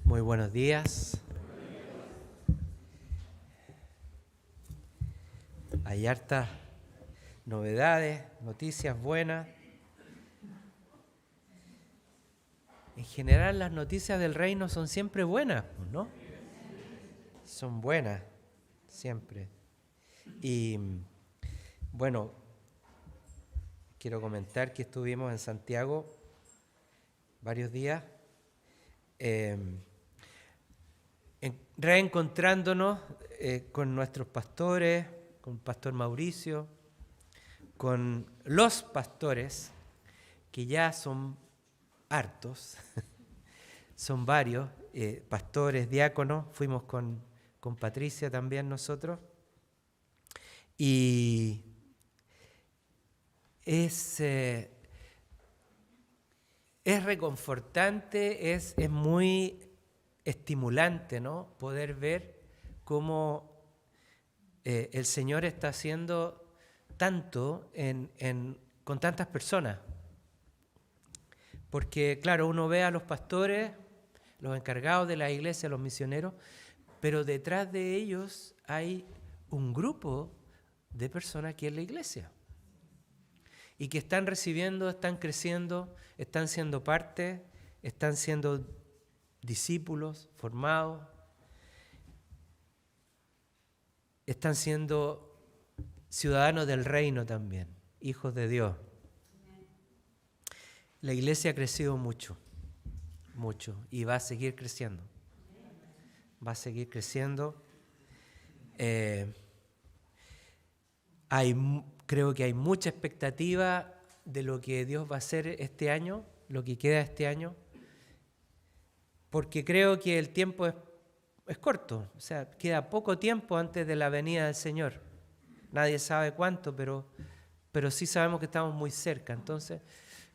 Muy buenos días. Hay hartas novedades, noticias buenas. En general las noticias del reino son siempre buenas, ¿no? Son buenas, siempre. Y bueno, quiero comentar que estuvimos en Santiago varios días, reencontrándonos con nuestros pastores, con Pastor Mauricio, con los pastores, que ya son hartos, son varios, pastores, diáconos, fuimos con Patricia también nosotros, y es reconfortante, es muy estimulante, ¿no? Poder ver cómo el Señor está haciendo tanto con tantas personas. Porque, claro, uno ve a los pastores, los encargados de la iglesia, los misioneros, pero detrás de ellos hay un grupo de personas que es la iglesia. Y que están recibiendo, están creciendo, están siendo parte, están siendo discípulos formados, están siendo ciudadanos del reino también, hijos de Dios. La iglesia ha crecido mucho, mucho, y va a seguir creciendo. Va a seguir creciendo. Creo que hay mucha expectativa de lo que Dios va a hacer este año, lo que queda este año, porque creo que el tiempo es corto, o sea, queda poco tiempo antes de la venida del Señor. Nadie sabe cuánto, pero sí sabemos que estamos muy cerca. Entonces,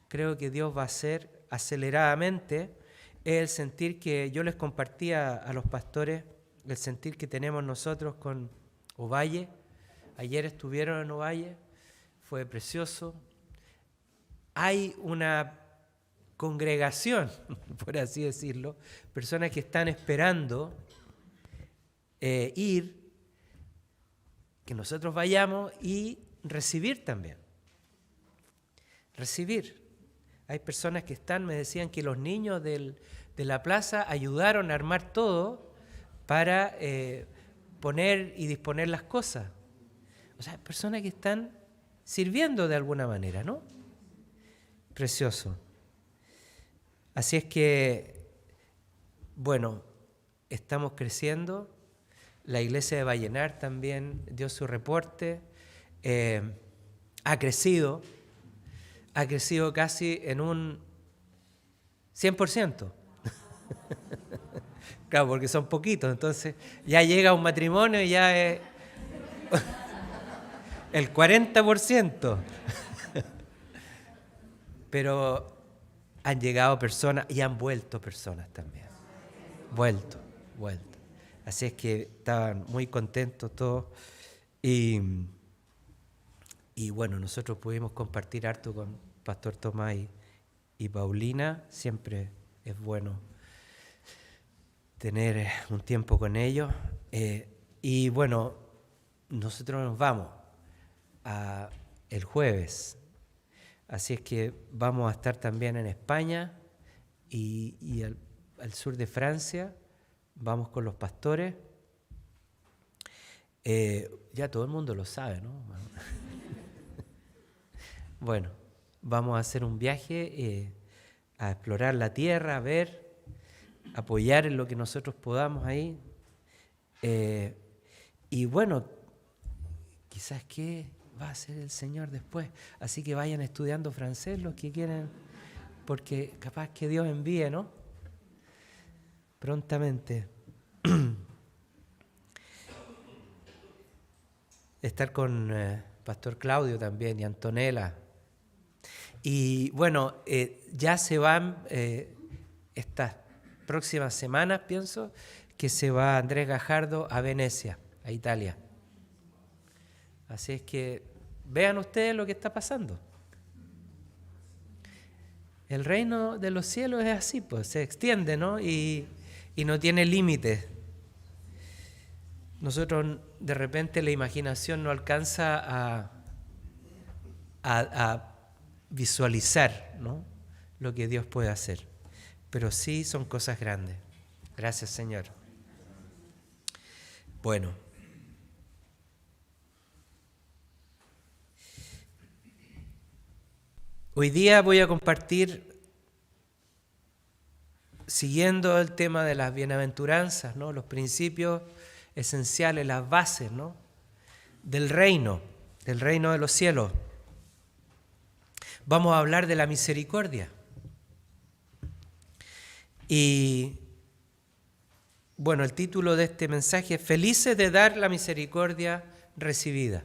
creo que Dios va a hacer aceleradamente el sentir que yo les compartía a los pastores, el sentir que tenemos nosotros con Ovalle. Ayer estuvieron en Ovalle, fue precioso. Hay una congregación, por así decirlo, personas que están esperando ir, que nosotros vayamos y recibir también. Recibir. Hay personas que me decían que los niños de la plaza ayudaron a armar todo para poner y disponer las cosas. O sea, personas que están sirviendo de alguna manera, ¿no? Precioso. Así es que, bueno, estamos creciendo. La iglesia de Vallenar también dio su reporte. Ha crecido casi en un 100%. Claro, porque son poquitos, entonces ya llega un matrimonio y ya es el 40%. Pero han llegado personas y han vuelto personas también. Vuelto. Así es que estaban muy contentos todos. Y bueno, nosotros pudimos compartir harto con Pastor Tomás y Paulina. Siempre es bueno tener un tiempo con ellos. Y bueno, nosotros nos vamos el jueves. Así es que vamos a estar también en España y al sur de Francia. Vamos con los pastores. Ya todo el mundo lo sabe, ¿no? Bueno, vamos a hacer un viaje a explorar la tierra, a ver, apoyar en lo que nosotros podamos ahí. Y bueno, quizás qué va a hacer el Señor después. Así que vayan estudiando francés los que quieren, porque capaz que Dios envíe, ¿no? Prontamente. Estar con Pastor Claudio también y Antonella. Y bueno, ya se van estas próximas semanas, pienso, que se va Andrés Gajardo a Venecia, a Italia. Así es que vean ustedes lo que está pasando. El reino de los cielos es así, pues se extiende, ¿no? Y y no tiene límites. Nosotros de repente la imaginación no alcanza a visualizar, ¿no?, lo que Dios puede hacer. Pero sí son cosas grandes. Gracias, Señor. Bueno. Hoy día voy a compartir, siguiendo el tema de las bienaventuranzas, ¿no?, los principios esenciales, las bases, ¿no?, del reino de los cielos. Vamos a hablar de la misericordia. Y bueno, el título de este mensaje es Felices de dar la misericordia recibida.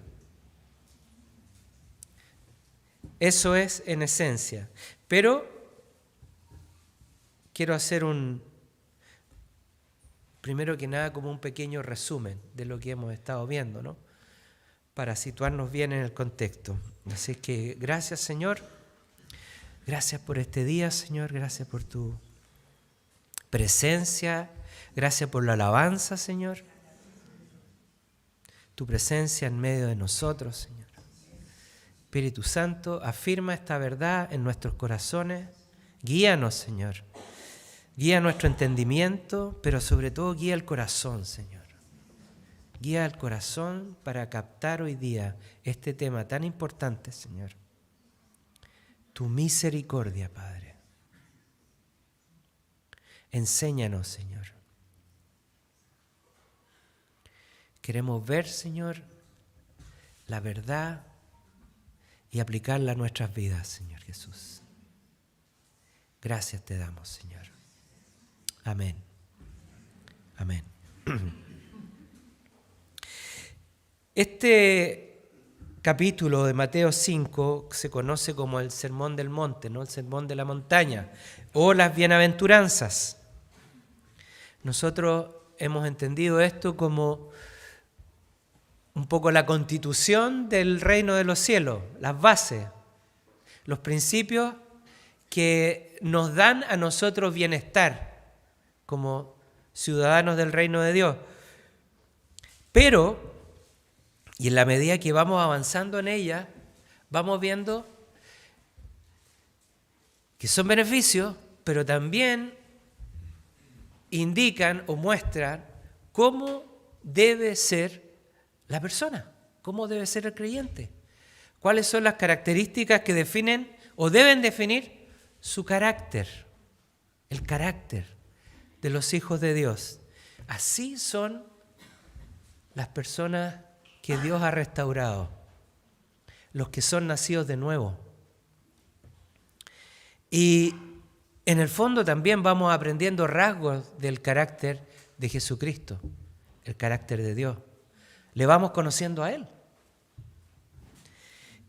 Eso es en esencia. Pero quiero hacer primero que nada, como un pequeño resumen de lo que hemos estado viendo, ¿no?, para situarnos bien en el contexto. Así que gracias, Señor. Gracias por este día, Señor. Gracias por tu presencia. Gracias por la alabanza, Señor. Tu presencia en medio de nosotros, Señor. Espíritu Santo, afirma esta verdad en nuestros corazones. Guíanos, Señor. Guía nuestro entendimiento, pero sobre todo guía el corazón, Señor. Guía el corazón para captar hoy día este tema tan importante, Señor. Tu misericordia, Padre. Enséñanos, Señor. Queremos ver, Señor, la verdad y aplicarla a nuestras vidas, Señor Jesús. Gracias te damos, Señor. Amén. Amén. Este capítulo de Mateo 5 se conoce como el Sermón del Monte, ¿no?, el Sermón de la Montaña, o las Bienaventuranzas. Nosotros hemos entendido esto como un poco la constitución del reino de los cielos, las bases, los principios que nos dan a nosotros bienestar como ciudadanos del reino de Dios. Pero, y en la medida que vamos avanzando en ella, vamos viendo que son beneficios, pero también indican o muestran cómo debe ser la persona, cómo debe ser el creyente, cuáles son las características que definen o deben definir su carácter, el carácter de los hijos de Dios. Así son las personas que Dios ha restaurado, los que son nacidos de nuevo. Y en el fondo también vamos aprendiendo rasgos del carácter de Jesucristo, el carácter de Dios. Le vamos conociendo a Él.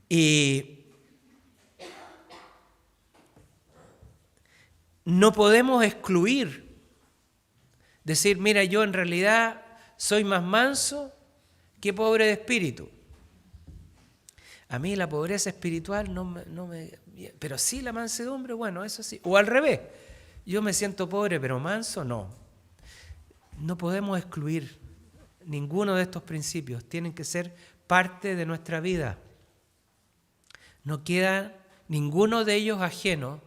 Y no podemos excluir, decir, mira, yo en realidad soy más manso que pobre de espíritu. A mí la pobreza espiritual no me... Pero sí la mansedumbre, bueno, eso sí. O al revés, yo me siento pobre pero manso, no. No podemos excluir ninguno de estos principios. Tienen que ser parte de nuestra vida. No queda ninguno de ellos ajeno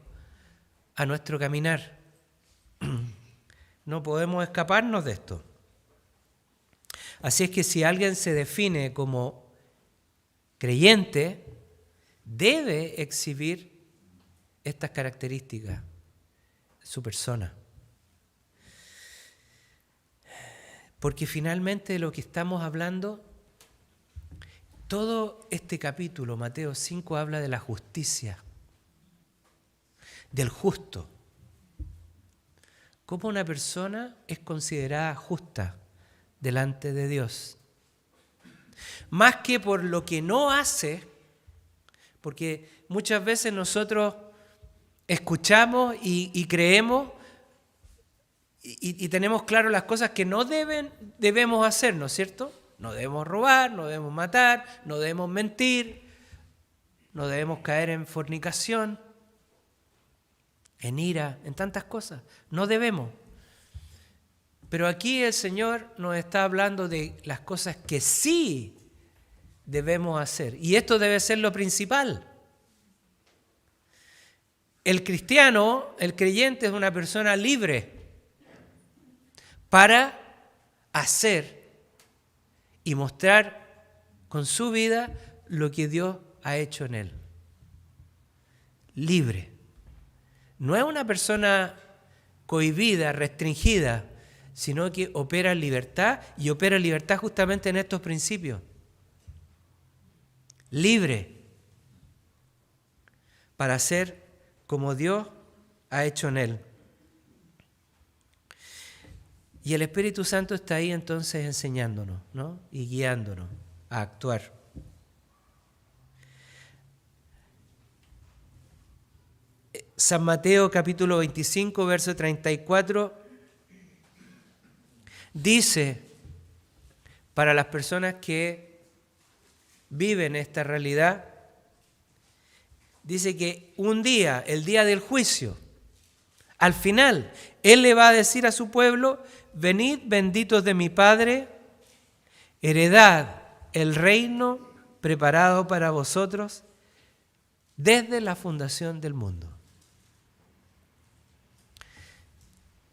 a nuestro caminar. No podemos escaparnos de esto. Así es que si alguien se define como creyente, debe exhibir estas características de su persona. Porque finalmente de lo que estamos hablando, todo este capítulo, Mateo 5, habla de la justicia, del justo. ¿Cómo una persona es considerada justa delante de Dios? Más que por lo que no hace, porque muchas veces nosotros escuchamos y creemos y tenemos claro las cosas que no debemos hacer, ¿no es cierto? No debemos robar, no debemos matar, no debemos mentir, no debemos caer en fornicación, en ira, en tantas cosas. No debemos. Pero aquí el Señor nos está hablando de las cosas que sí debemos hacer. Y esto debe ser lo principal. El cristiano, el creyente, es una persona libre para hacer y mostrar con su vida lo que Dios ha hecho en él. Libre. No es una persona cohibida, restringida, sino que opera en libertad y opera en libertad justamente en estos principios. Libre para hacer como Dios ha hecho en él. Y el Espíritu Santo está ahí entonces enseñándonos, ¿no? Y guiándonos a actuar. San Mateo capítulo 25, verso 34, dice para las personas que viven esta realidad, dice que un día, el día del juicio, al final, Él le va a decir a su pueblo: venid benditos de mi Padre, heredad el reino preparado para vosotros desde la fundación del mundo.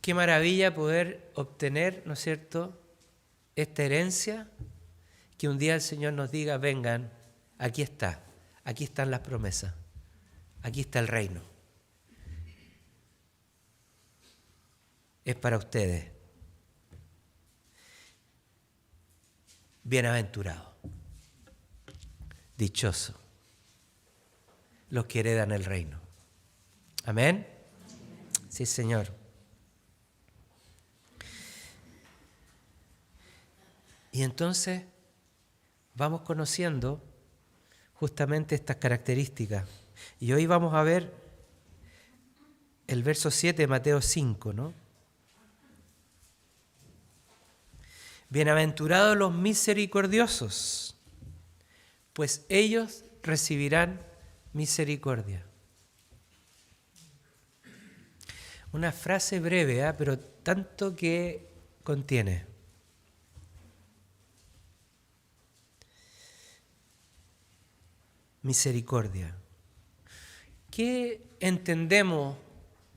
Qué maravilla poder obtener, ¿no es cierto?, esta herencia, que un día el Señor nos diga: vengan, aquí está, aquí están las promesas, aquí está el reino. Es para ustedes. Bienaventurado, dichoso, los que heredan el reino. ¿Amén? Sí, Señor. Y entonces vamos conociendo justamente estas características. Y hoy vamos a ver el verso 7 de Mateo 5, ¿no? Bienaventurados los misericordiosos, pues ellos recibirán misericordia. Una frase breve, pero tanto que contiene. Misericordia. ¿Qué entendemos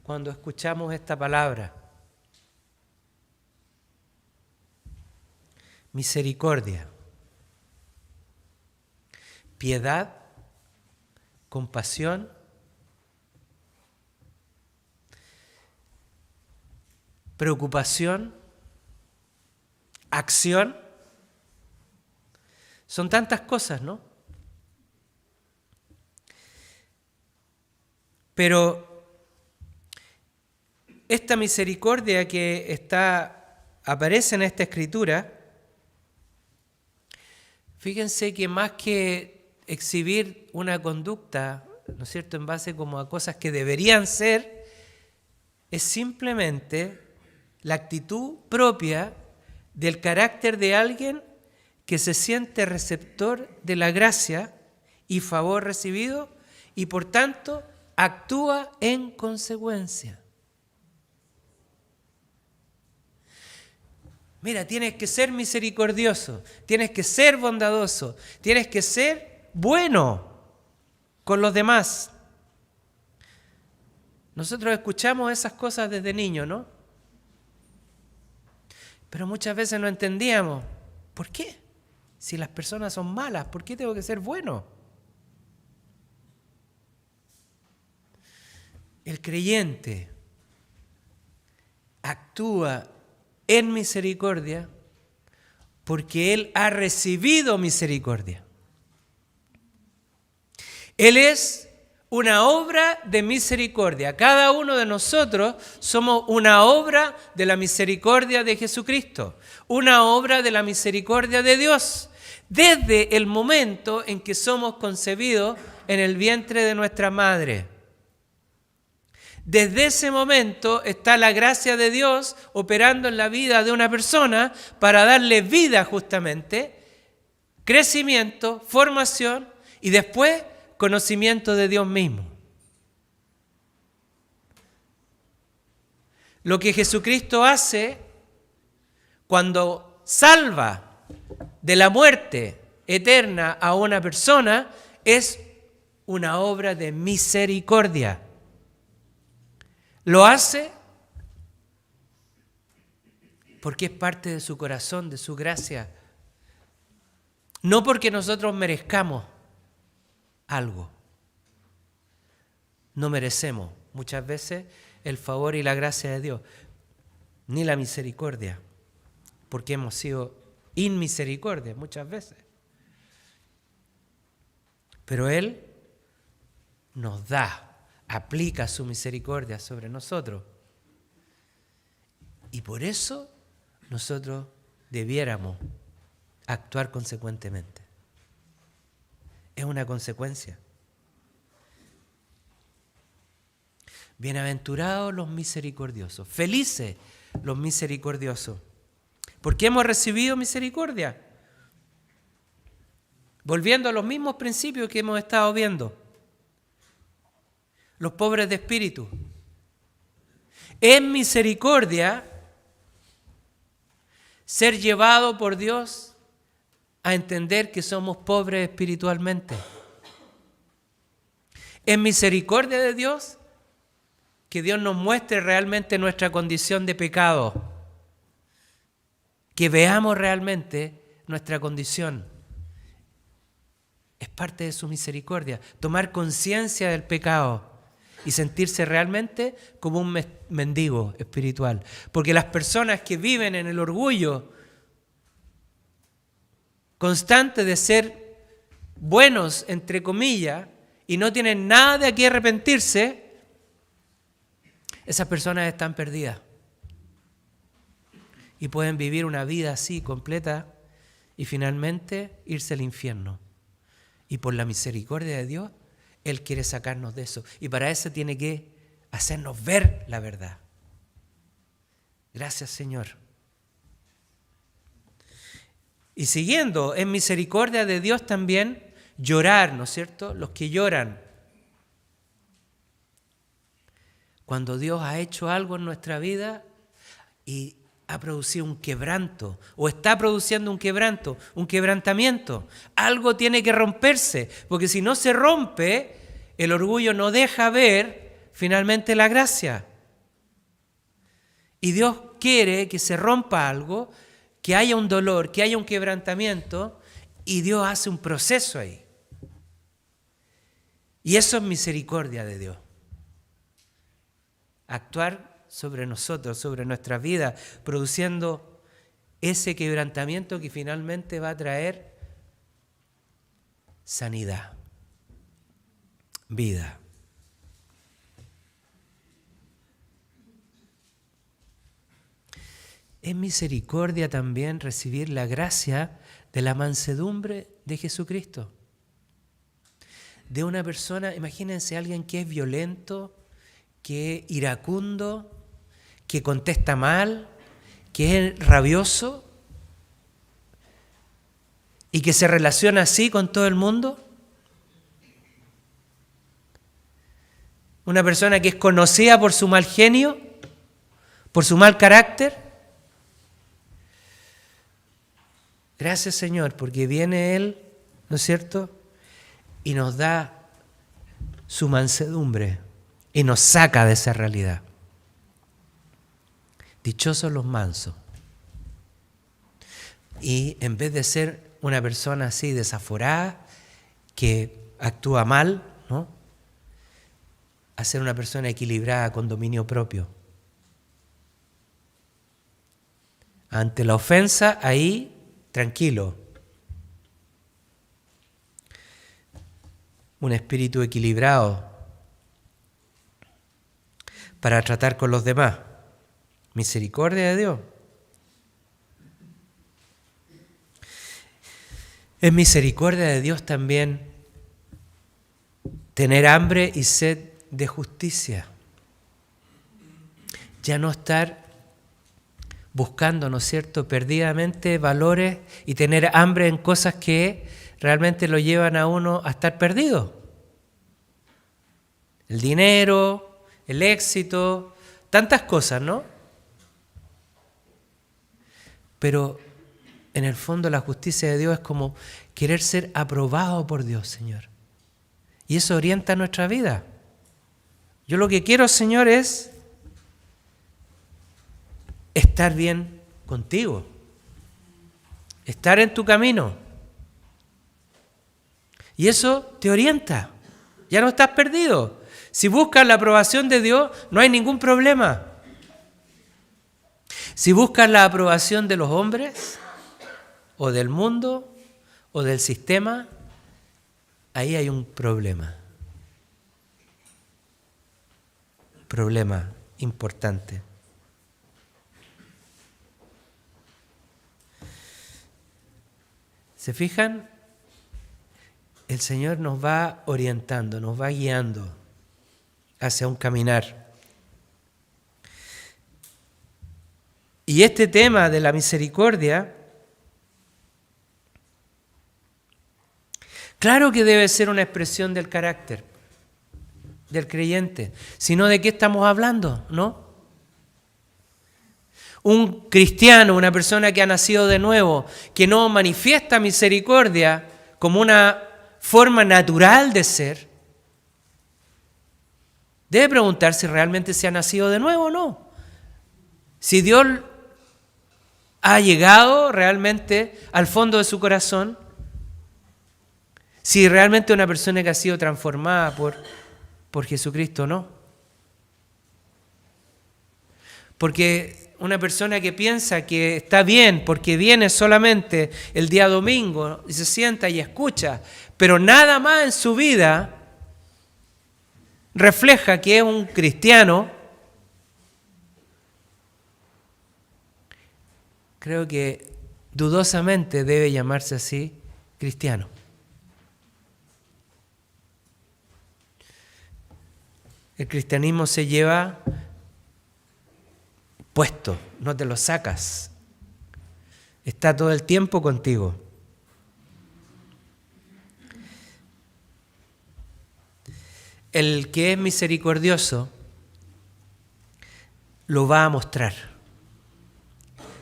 cuando escuchamos esta palabra? Misericordia, piedad, compasión, preocupación, acción. Son tantas cosas, ¿no? Pero esta misericordia que aparece en esta escritura, fíjense que más que exhibir una conducta, ¿no es cierto?, en base como a cosas que deberían ser, es simplemente la actitud propia del carácter de alguien que se siente receptor de la gracia y favor recibido y por tanto actúa en consecuencia. Mira, tienes que ser misericordioso, tienes que ser bondadoso, tienes que ser bueno con los demás. Nosotros escuchamos esas cosas desde niños, ¿no? Pero muchas veces no entendíamos. ¿Por qué? Si las personas son malas, ¿por qué tengo que ser bueno? El creyente actúa en misericordia porque él ha recibido misericordia. Él es una obra de misericordia. Cada uno de nosotros somos una obra de la misericordia de Jesucristo, una obra de la misericordia de Dios, desde el momento en que somos concebidos en el vientre de nuestra madre. Desde ese momento está la gracia de Dios operando en la vida de una persona para darle vida justamente, crecimiento, formación y después conocimiento de Dios mismo. Lo que Jesucristo hace cuando salva de la muerte eterna a una persona, es una obra de misericordia. Lo hace porque es parte de su corazón, de su gracia. No porque nosotros merezcamos algo. No merecemos muchas veces el favor y la gracia de Dios, ni la misericordia, porque hemos sido inmisericordia muchas veces. Pero Él nos da, aplica su misericordia sobre nosotros. Y por eso nosotros debiéramos actuar consecuentemente. Es una consecuencia. Bienaventurados los misericordiosos, felices los misericordiosos, porque hemos recibido misericordia. Volviendo a los mismos principios que hemos estado viendo. Los pobres de espíritu. Es misericordia ser llevado por Dios a entender que somos pobres espiritualmente. Es misericordia de Dios que Dios nos muestre realmente nuestra condición de pecado. Que veamos realmente nuestra condición. Es parte de su misericordia. Tomar conciencia del pecado y sentirse realmente como un mendigo espiritual. Porque las personas que viven en el orgullo constante de ser buenos, entre comillas, y no tienen nada de qué arrepentirse, esas personas están perdidas. Y pueden vivir una vida así, completa, y finalmente irse al infierno. Y por la misericordia de Dios, Él quiere sacarnos de eso. Y para eso tiene que hacernos ver la verdad. Gracias, Señor. Y siguiendo, en misericordia de Dios también, llorar, ¿no es cierto? Los que lloran. Cuando Dios ha hecho algo en nuestra vida y ha producido un quebranto, o está produciendo un quebrantamiento. Algo tiene que romperse, porque si no se rompe, el orgullo no deja ver finalmente la gracia. Y Dios quiere que se rompa algo, que haya un dolor, que haya un quebrantamiento, y Dios hace un proceso ahí. Y eso es misericordia de Dios. Actuar sobre nosotros, sobre nuestras vidas, produciendo ese quebrantamiento que finalmente va a traer sanidad, vida. Es misericordia también recibir la gracia de la mansedumbre de Jesucristo. De una persona, imagínense alguien que es violento, que es iracundo, que contesta mal, que es rabioso y que se relaciona así con todo el mundo. Una persona que es conocida por su mal genio, por su mal carácter. Gracias, Señor, porque viene Él, ¿no es cierto? Y nos da su mansedumbre y nos saca de esa realidad. Dichosos los mansos. Y en vez de ser una persona así desaforada, que actúa mal, ¿no? A ser una persona equilibrada con dominio propio. Ante la ofensa, ahí, tranquilo. Un espíritu equilibrado para tratar con los demás. Misericordia de Dios. Es misericordia de Dios también tener hambre y sed de justicia. Ya no estar buscando, ¿no es cierto?, perdidamente valores y tener hambre en cosas que realmente lo llevan a uno a estar perdido. El dinero, el éxito, tantas cosas, ¿no? Pero en el fondo la justicia de Dios es como querer ser aprobado por Dios, Señor. Y eso orienta nuestra vida. Yo lo que quiero, Señor, es estar bien contigo, estar en tu camino. Y eso te orienta. Ya no estás perdido. Si buscas la aprobación de Dios, no hay ningún problema. Si buscas la aprobación de los hombres, o del mundo, o del sistema, ahí hay un problema. Problema importante. ¿Se fijan? El Señor nos va orientando, nos va guiando hacia un caminar. Y este tema de la misericordia, claro que debe ser una expresión del carácter del creyente. Si no, ¿de qué estamos hablando? ¿No? Un cristiano, una persona que ha nacido de nuevo, que no manifiesta misericordia como una forma natural de ser, debe preguntarse realmente si ha nacido de nuevo o no. Si Dios ha llegado realmente al fondo de su corazón, si realmente una persona que ha sido transformada por Jesucristo o no. Porque una persona que piensa que está bien porque viene solamente el día domingo y se sienta y escucha, pero nada más en su vida refleja que es un cristiano, creo que dudosamente debe llamarse así cristiano. El cristianismo se lleva puesto, no te lo sacas. Está todo el tiempo contigo. El que es misericordioso lo va a mostrar.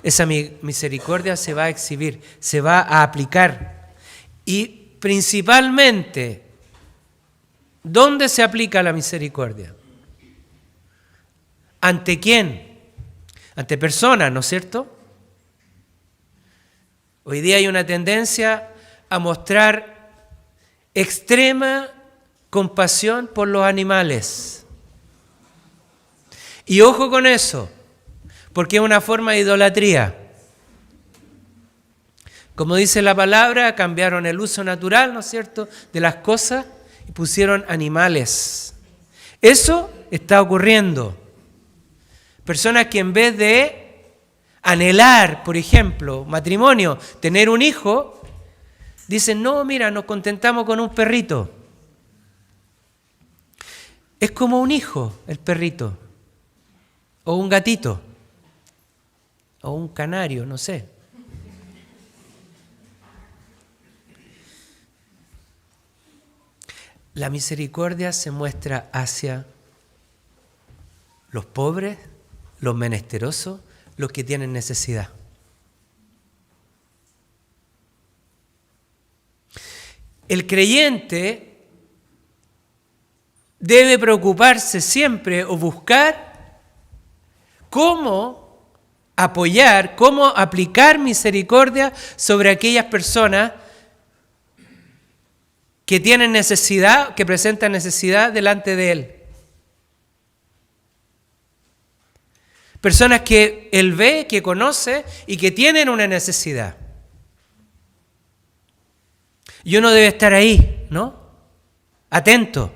Esa misericordia se va a exhibir, se va a aplicar. Y principalmente, ¿dónde se aplica la misericordia? ¿Ante quién? Ante personas, ¿no es cierto? Hoy día hay una tendencia a mostrar extrema compasión por los animales. Y ojo con eso, porque es una forma de idolatría. Como dice la palabra, cambiaron el uso natural, ¿no es cierto?, de las cosas y pusieron animales. Eso está ocurriendo. Personas que en vez de anhelar, por ejemplo, matrimonio, tener un hijo, dicen, no, mira, nos contentamos con un perrito. Es como un hijo, el perrito, o un gatito, o un canario, no sé. La misericordia se muestra hacia los pobres, los menesterosos, los que tienen necesidad. El creyente debe preocuparse siempre o buscar cómo apoyar, cómo aplicar misericordia sobre aquellas personas que tienen necesidad, que presentan necesidad delante de Él. Personas que Él ve, que conoce y que tienen una necesidad. Y uno debe estar ahí, ¿no? Atento.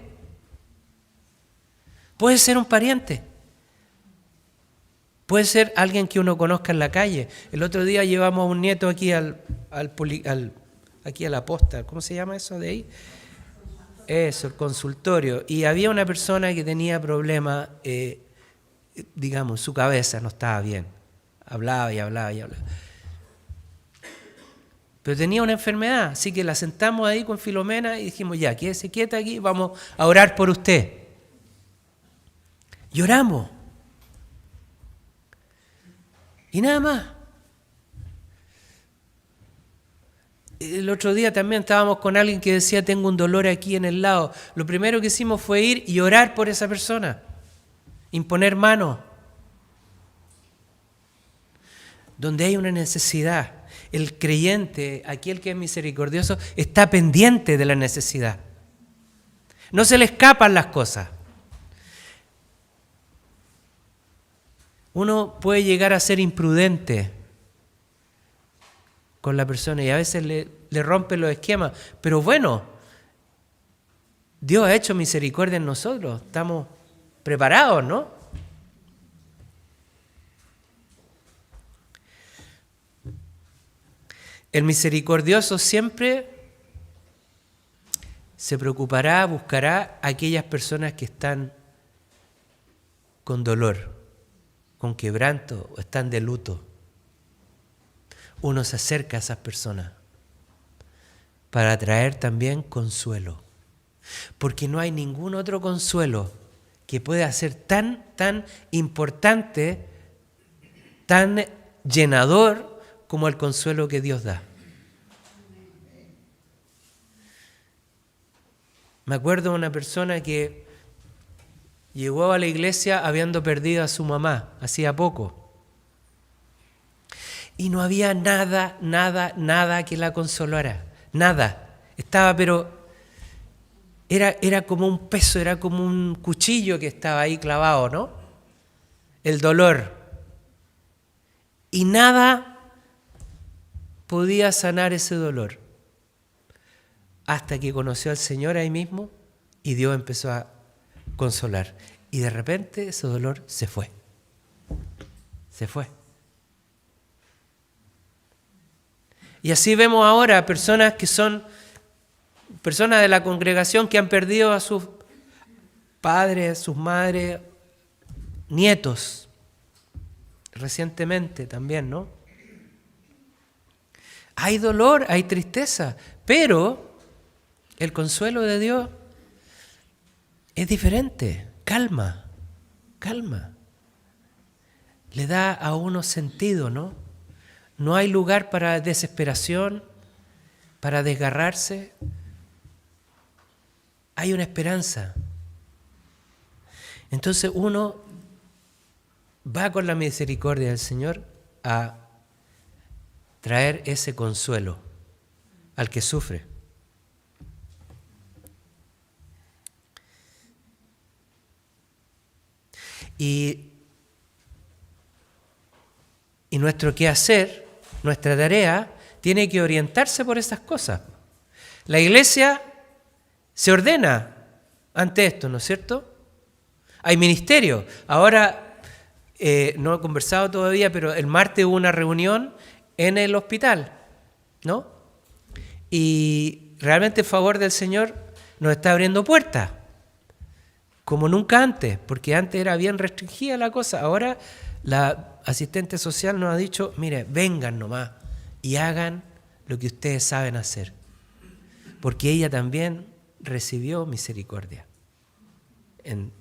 Puede ser un pariente. Puede ser alguien que uno conozca en la calle. El otro día llevamos a un nieto aquí aquí a la posta. ¿Cómo se llama eso de ahí? Eso, el consultorio. Y había una persona que tenía problemas, digamos, su cabeza no estaba bien. Hablaba y hablaba y hablaba. Pero tenía una enfermedad, así que la sentamos ahí con Filomena y dijimos, ya, quédese quieta aquí, vamos a orar por usted. Y oramos. Y nada más. El otro día también estábamos con alguien que decía, tengo un dolor aquí en el lado. Lo primero que hicimos fue ir y orar por esa persona, imponer manos. Donde hay una necesidad, el creyente, aquel que es misericordioso, está pendiente de la necesidad. No se le escapan las cosas. Uno puede llegar a ser imprudente con la persona y a veces le rompe los esquemas. Pero bueno, Dios ha hecho misericordia en nosotros. Estamos preparados, ¿no? El misericordioso siempre se preocupará, buscará a aquellas personas que están con dolor, con quebranto o están de luto. Uno se acerca a esas personas para traer también consuelo. Porque no hay ningún otro consuelo que pueda ser tan importante, tan llenador como el consuelo que Dios da. Me acuerdo de una persona que llegó a la iglesia habiendo perdido a su mamá hacía poco. Y no había nada que la consolara. Nada. Estaba, pero era como un peso, era como un cuchillo que estaba ahí clavado, ¿no? El dolor. Y nada podía sanar ese dolor. Hasta que conoció al Señor ahí mismo y Dios empezó a consolar. Y de repente ese dolor se fue. Se fue. Y así vemos ahora personas que son personas de la congregación que han perdido a sus padres, a sus madres, nietos, recientemente también, ¿no? Hay dolor, hay tristeza, pero el consuelo de Dios es diferente. Calma. Le da a uno sentido, ¿no? No hay lugar para desesperación, para desgarrarse. Hay una esperanza. Entonces uno va con la misericordia del Señor a traer ese consuelo al que sufre. Y nuestro quehacer, nuestra tarea, tiene que orientarse por esas cosas. La iglesia se ordena ante esto, ¿no es cierto? Hay ministerio. Ahora, no he conversado todavía, pero el martes hubo una reunión en el hospital, ¿no? Y realmente el favor del Señor nos está abriendo puertas, como nunca antes, porque antes era bien restringida la cosa. Ahora la asistente social nos ha dicho, mire, vengan nomás y hagan lo que ustedes saben hacer, porque ella también recibió misericordia en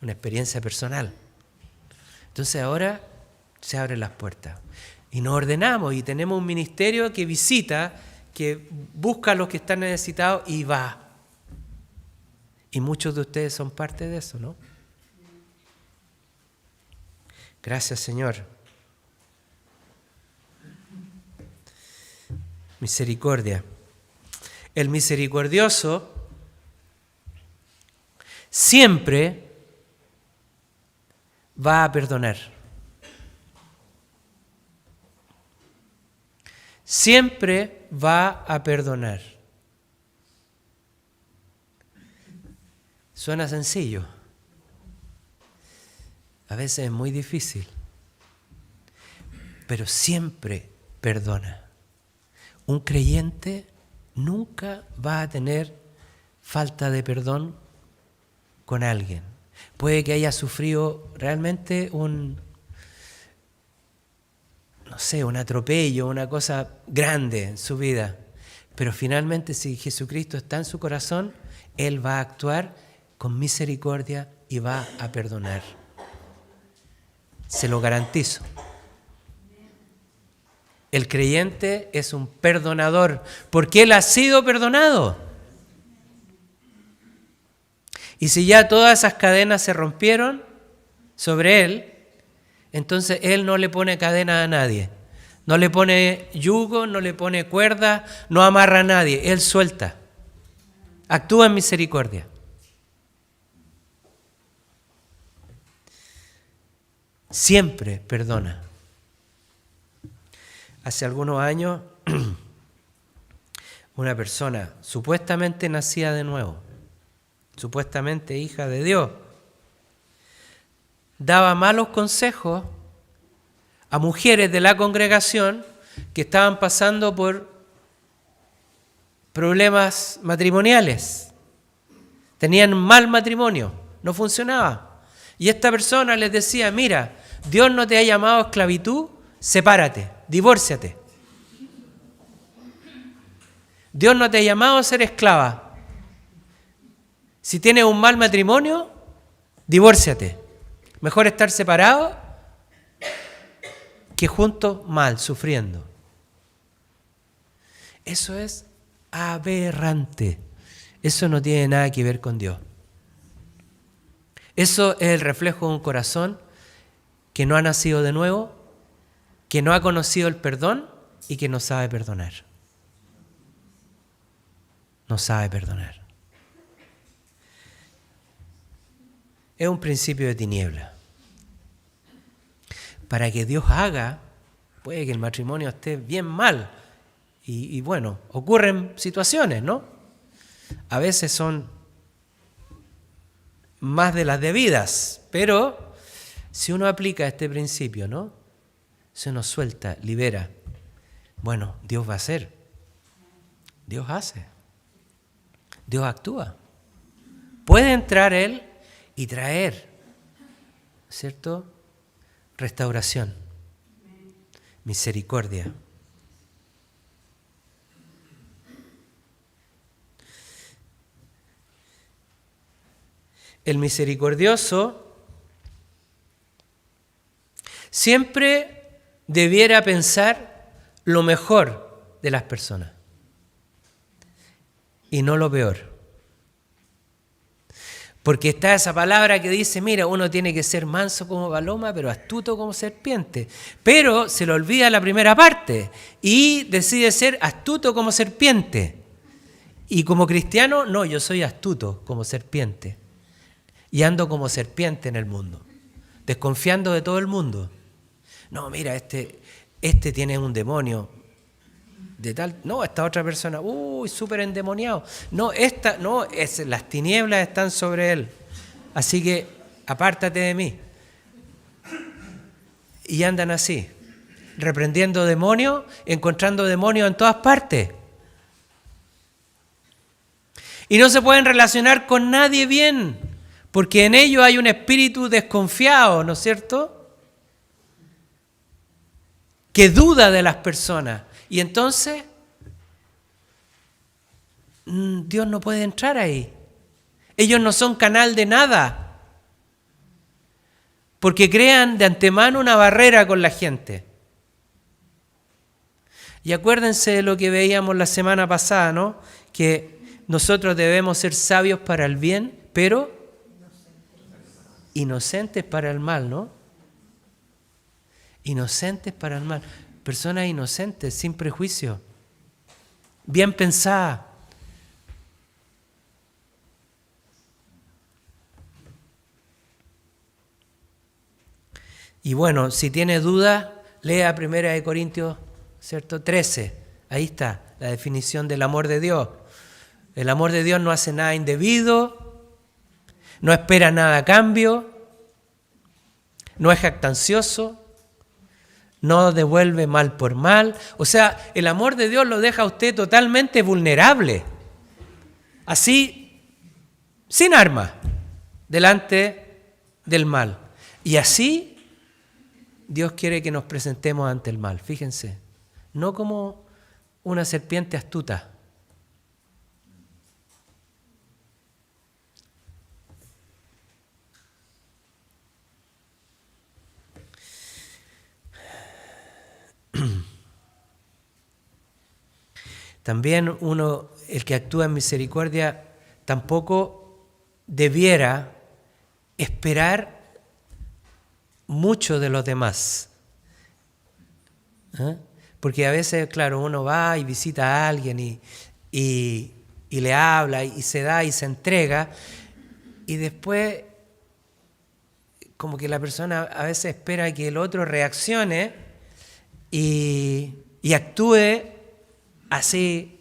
una experiencia personal. Entonces ahora se abren las puertas y nos ordenamos y tenemos un ministerio que visita, que busca a los que están necesitados y va. Y muchos de ustedes son parte de eso, ¿no? Gracias, Señor. Misericordia. El misericordioso siempre va a perdonar. Siempre va a perdonar. Suena sencillo. A veces es muy difícil. Pero siempre perdona. Un creyente nunca va a tener falta de perdón con alguien. Puede que haya sufrido realmente un atropello, una cosa grande en su vida. Pero finalmente, si Jesucristo está en su corazón, Él va a actuar con misericordia y va a perdonar. Se lo garantizo. El creyente es un perdonador, porque él ha sido perdonado. Y si ya todas esas cadenas se rompieron sobre él, entonces él no le pone cadena a nadie. No le pone yugo, no le pone cuerda, no amarra a nadie. Él suelta. Actúa en misericordia. Siempre perdona. Hace algunos años, una persona supuestamente nacida de nuevo, supuestamente hija de Dios, daba malos consejos a mujeres de la congregación que estaban pasando por problemas matrimoniales. Tenían mal matrimonio, no funcionaba. Y esta persona les decía, mira, Dios no te ha llamado a esclavitud, sepárate, divórciate. Dios no te ha llamado a ser esclava. Si tienes un mal matrimonio, divórciate. Mejor estar separado que juntos mal, sufriendo. Eso es aberrante. Eso no tiene nada que ver con Dios. Eso es el reflejo de un corazón que no ha nacido de nuevo, que no ha conocido el perdón y que no sabe perdonar. No sabe perdonar. Es un principio de tiniebla. Para que Dios haga, puede que el matrimonio esté bien mal. Y bueno, ocurren situaciones, ¿no? A veces son más de las debidas, pero si uno aplica este principio, ¿no? Se nos suelta, libera. Bueno, Dios va a hacer. Dios hace. Dios actúa. Puede entrar Él y traer, ¿cierto? Restauración, misericordia. El misericordioso siempre debiera pensar lo mejor de las personas y no lo peor. Porque está esa palabra que dice, mira, uno tiene que ser manso como paloma, pero astuto como serpiente. Pero se le olvida la primera parte y decide ser astuto como serpiente. Y como cristiano, no, yo soy astuto como serpiente. Y ando como serpiente en el mundo, desconfiando de todo el mundo. No, mira, este tiene un demonio de tal. No, esta otra persona, súper endemoniado. No, las tinieblas están sobre él. Así que apártate de mí. Y andan así, reprendiendo demonios, encontrando demonios en todas partes. Y no se pueden relacionar con nadie bien, porque en ellos hay un espíritu desconfiado, ¿no es cierto? Que duda de las personas. Y entonces, Dios no puede entrar ahí. Ellos no son canal de nada, porque crean de antemano una barrera con la gente. Y acuérdense de lo que veíamos la semana pasada, ¿no? Que nosotros debemos ser sabios para el bien, pero inocentes para el mal, ¿no? Inocentes para el mal. Personas inocentes, sin prejuicio, bien pensadas. Y bueno, si tiene dudas, lea 1 Corintios, ¿cierto? 13. Ahí está la definición del amor de Dios. El amor de Dios no hace nada indebido, no espera nada a cambio, no es jactancioso, no devuelve mal por mal. O sea, el amor de Dios lo deja a usted totalmente vulnerable, así, sin armas, delante del mal. Y así Dios quiere que nos presentemos ante el mal, fíjense, no como una serpiente astuta. también el que actúa en misericordia, tampoco debiera esperar mucho de los demás. Porque a veces, claro, uno va y visita a alguien y le habla y se da y se entrega, y después como que la persona a veces espera que el otro reaccione y actúe así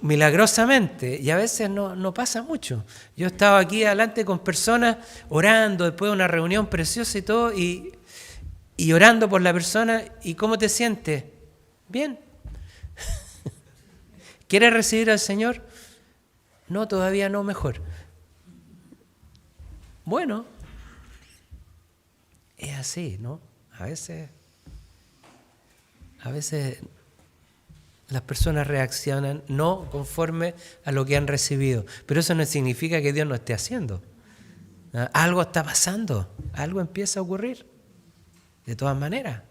milagrosamente, y a veces no pasa mucho. Yo he estado aquí adelante con personas orando después de una reunión preciosa y todo, y orando por la persona. ¿Y cómo te sientes? Bien. ¿Quieres recibir al Señor? No, todavía no, mejor. Bueno, es así, ¿no? A veces las personas reaccionan no conforme a lo que han recibido, pero eso no significa que Dios no esté haciendo. Algo está pasando, algo empieza a ocurrir, de todas maneras.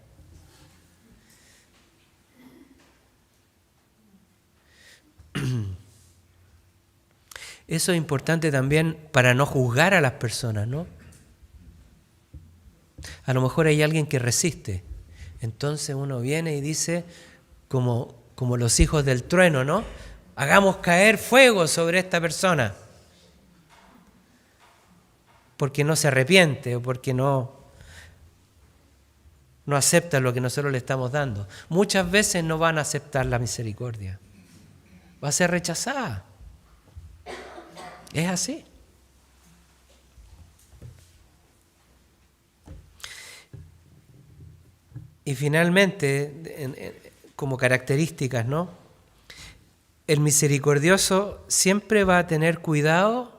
Eso es importante también para no juzgar a las personas, ¿no? A lo mejor hay alguien que resiste. Entonces uno viene y dice, como los hijos del trueno, ¿no? Hagamos caer fuego sobre esta persona. Porque no se arrepiente o porque no acepta lo que nosotros le estamos dando. Muchas veces no van a aceptar la misericordia. Va a ser rechazada. Es así. Y finalmente, como características, ¿no? El misericordioso siempre va a tener cuidado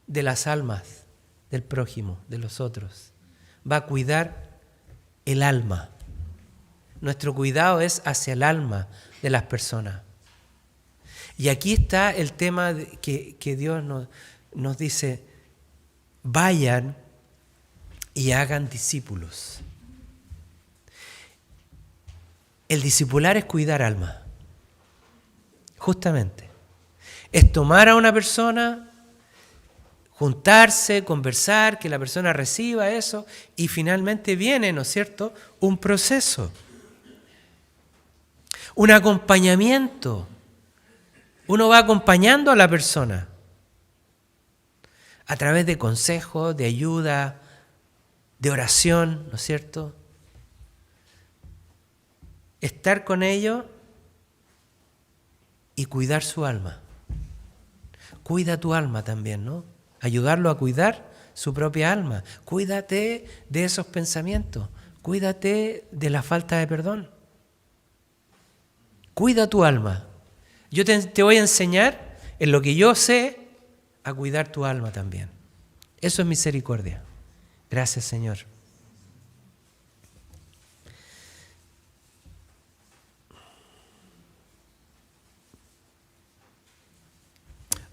de las almas del prójimo, de los otros. Va a cuidar el alma. Nuestro cuidado es hacia el alma de las personas. Y aquí está el tema que Dios nos dice, vayan y hagan discípulos. El discipular es cuidar alma, justamente. Es tomar a una persona, juntarse, conversar, que la persona reciba eso, y finalmente viene, ¿no es cierto?, un proceso, un acompañamiento. Uno va acompañando a la persona a través de consejos, de ayuda, de oración, ¿no es cierto? Estar con ellos y cuidar su alma. Cuida tu alma también, ¿no? Ayudarlo a cuidar su propia alma. Cuídate de esos pensamientos. Cuídate de la falta de perdón. Cuida tu alma. Yo te voy a enseñar, en lo que yo sé, a cuidar tu alma también. Eso es misericordia. Gracias, Señor.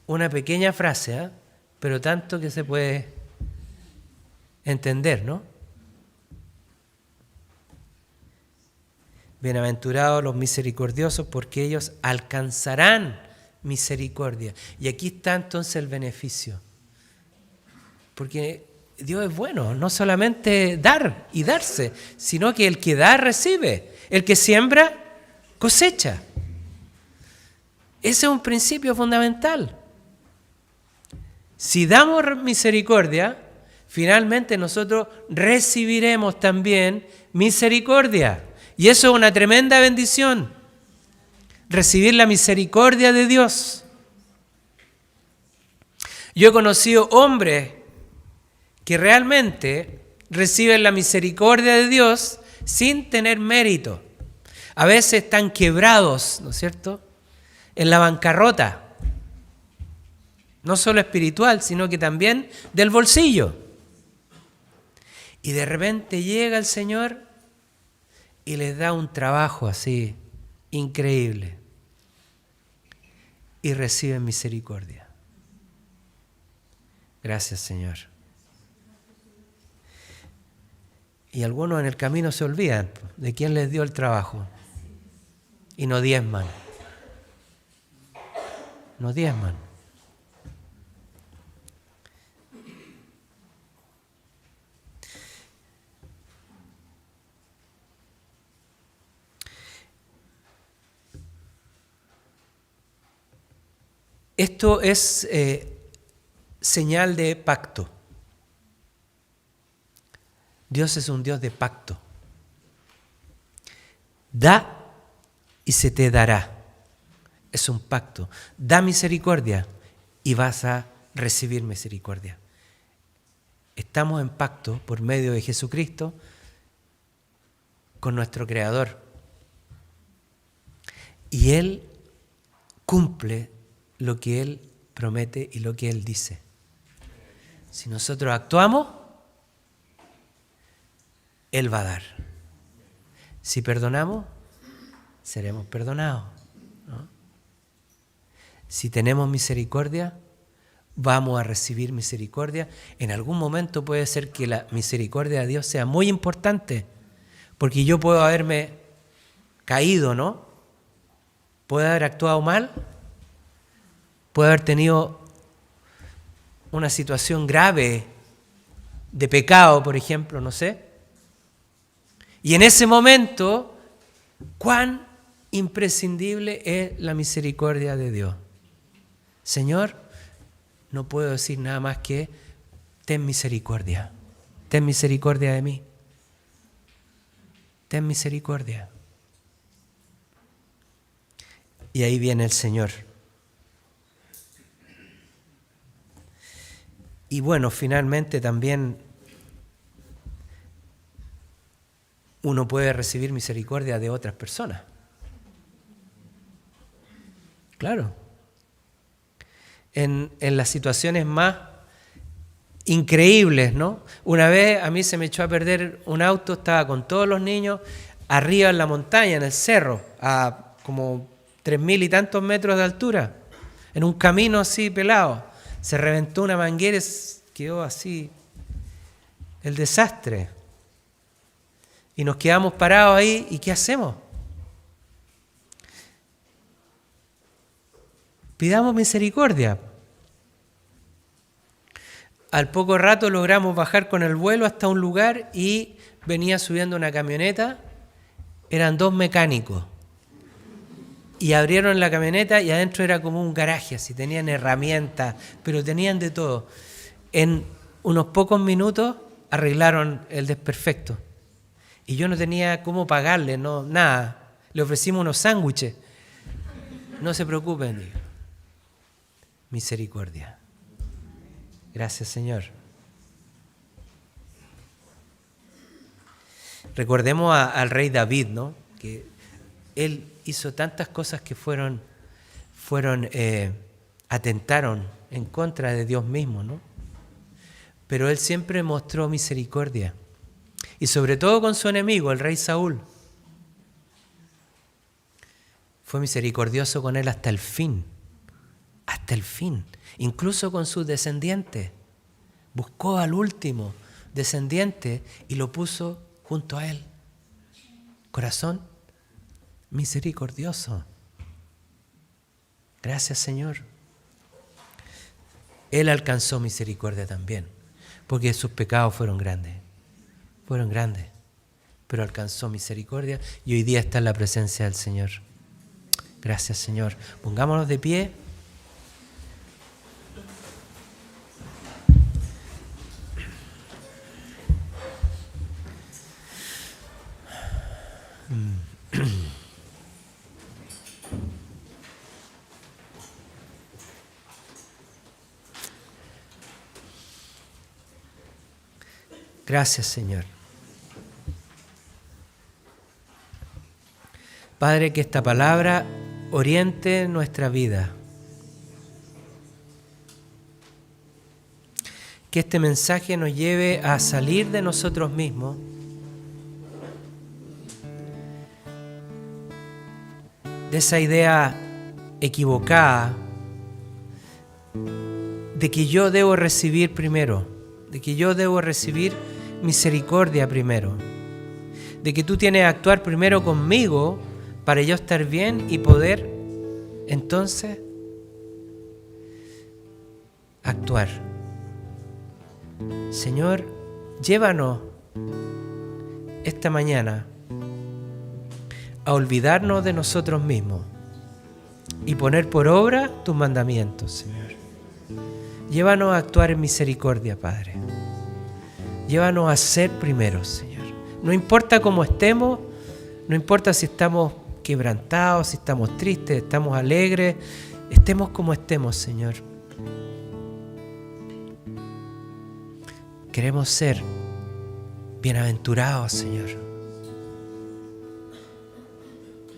Una pequeña frase, pero tanto que se puede entender, ¿no? Bienaventurados los misericordiosos, porque ellos alcanzarán misericordia. Y aquí está entonces el beneficio. Porque Dios es bueno, no solamente dar y darse, sino que el que da, recibe. El que siembra, cosecha. Ese es un principio fundamental. Si damos misericordia, finalmente nosotros recibiremos también misericordia. Y eso es una tremenda bendición. Recibir la misericordia de Dios. Yo he conocido hombres que realmente reciben la misericordia de Dios sin tener mérito. A veces están quebrados, ¿no es cierto?, en la bancarrota. No solo espiritual, sino que también del bolsillo. Y de repente llega el Señor y les da un trabajo así, increíble. Y reciben misericordia. Gracias, Señor. Y algunos en el camino se olvidan de quién les dio el trabajo. y no diezman. No diezman. Esto es señal de pacto. Dios es un Dios de pacto. Da y se te dará. Es un pacto. Da misericordia y vas a recibir misericordia. Estamos en pacto por medio de Jesucristo con nuestro Creador. Y Él cumple lo que Él promete y lo que Él dice. Si nosotros actuamos, Él va a dar. Si perdonamos, seremos perdonados, ¿no? Si tenemos misericordia, vamos a recibir misericordia. En algún momento puede ser que la misericordia de Dios sea muy importante, porque yo puedo haberme caído, ¿no? Puedo haber actuado mal, puedo haber tenido una situación grave de pecado, por ejemplo, no sé. Y en ese momento, cuán imprescindible es la misericordia de Dios. Señor, no puedo decir nada más que ten misericordia de mí, ten misericordia. Y ahí viene el Señor. Y bueno, finalmente también uno puede recibir misericordia de otras personas. Claro. En las situaciones más increíbles, ¿no? Una vez a mí se me echó a perder un auto, estaba con todos los niños arriba en la montaña, en el cerro, a como 3.000 y tantos metros de altura, en un camino así pelado. Se reventó una manguera y quedó así el desastre. Y nos quedamos parados ahí, ¿y qué hacemos? Pidamos misericordia. Al poco rato logramos bajar con el vuelo hasta un lugar y venía subiendo una camioneta. Eran 2 mecánicos. Y abrieron la camioneta y adentro era como un garaje, así tenían herramientas, pero tenían de todo. En unos pocos minutos arreglaron el desperfecto. Y yo no tenía cómo pagarle, no, nada. Le ofrecimos unos sándwiches. No se preocupen, digo. Misericordia. Gracias, Señor. Recordemos al rey David, ¿no? Que él hizo tantas cosas que atentaron en contra de Dios mismo, ¿no? Pero él siempre mostró misericordia. Y sobre todo con su enemigo, el rey Saúl. Fue misericordioso con él hasta el fin. Hasta el fin. Incluso con sus descendientes. Buscó al último descendiente y lo puso junto a él. Corazón misericordioso. Gracias, Señor. Él alcanzó misericordia también, porque sus pecados fueron grandes, pero alcanzó misericordia y hoy día está en la presencia del Señor. Gracias, Señor. Pongámonos de pie. Gracias, Señor. Padre, que esta palabra oriente nuestra vida. Que este mensaje nos lleve a salir de nosotros mismos, de esa idea equivocada de que yo debo recibir primero, de que yo debo recibir misericordia primero, de que tú tienes que actuar primero conmigo para yo estar bien y poder entonces actuar. Señor, llévanos esta mañana a olvidarnos de nosotros mismos y poner por obra tus mandamientos, Señor. Llévanos a actuar en misericordia, Padre. Llévanos a ser primeros, Señor. No importa cómo estemos, no importa si estamos quebrantados, si estamos tristes, estamos alegres, estemos como estemos, Señor. Queremos ser bienaventurados, Señor.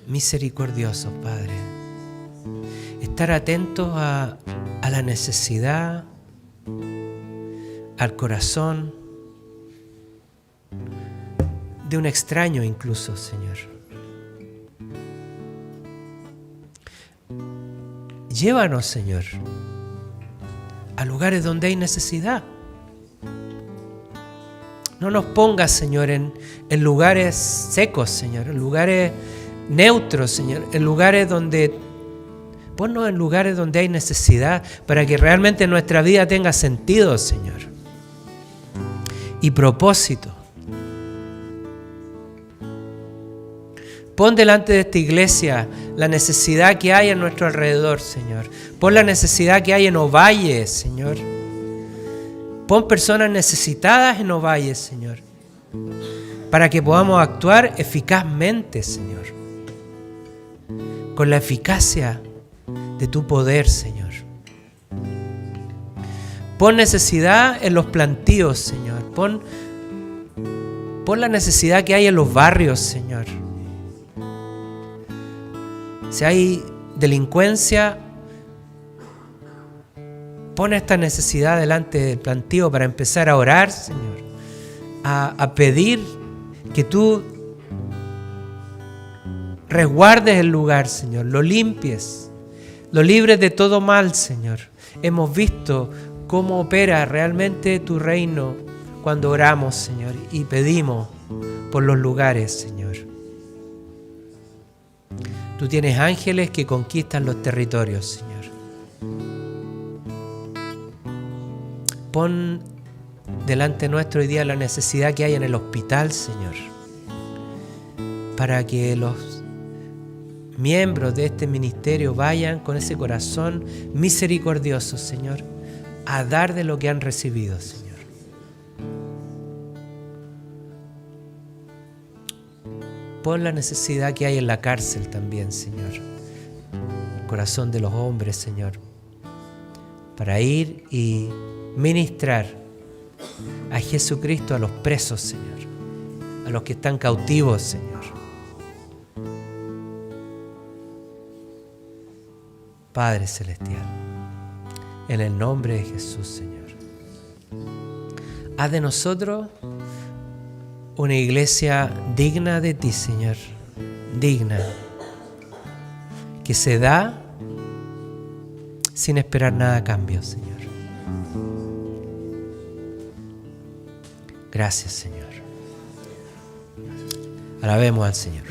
Misericordiosos, Padre. Estar atentos a la necesidad, al corazón de un extraño incluso, Señor. Llévanos, Señor, a lugares donde hay necesidad. No nos pongas, Señor, en lugares secos, Señor, en lugares neutros, Señor, en lugares donde... Ponnos en lugares donde hay necesidad para que realmente nuestra vida tenga sentido, Señor, y propósito. Pon delante de esta iglesia la necesidad que hay a nuestro alrededor, Señor. Pon la necesidad que hay en Ovalle, Señor. Pon personas necesitadas en Ovalle, Señor, para que podamos actuar eficazmente, Señor, con la eficacia de tu poder, Señor. Pon necesidad en los plantíos, Señor. Pon la necesidad que hay en los barrios, Señor. Si hay delincuencia, pon esta necesidad delante del plantío para empezar a orar, Señor, a pedir que tú resguardes el lugar, Señor, lo limpies, lo libres de todo mal, Señor. Hemos visto cómo opera realmente tu reino cuando oramos, Señor, y pedimos por los lugares, Señor. Tú tienes ángeles que conquistan los territorios, Señor. Pon delante nuestro hoy día la necesidad que hay en el hospital, Señor, para que los miembros de este ministerio vayan con ese corazón misericordioso, Señor, a dar de lo que han recibido, Señor. Pon la necesidad que hay en la cárcel también, Señor, el corazón de los hombres, Señor, para ir y ministrar a Jesucristo a los presos, Señor, a los que están cautivos, Señor. Padre Celestial, en el nombre de Jesús, Señor, haz de nosotros una iglesia digna de ti, Señor, digna, que se da sin esperar nada a cambio, Señor. Gracias, Señor. Alabemos al Señor.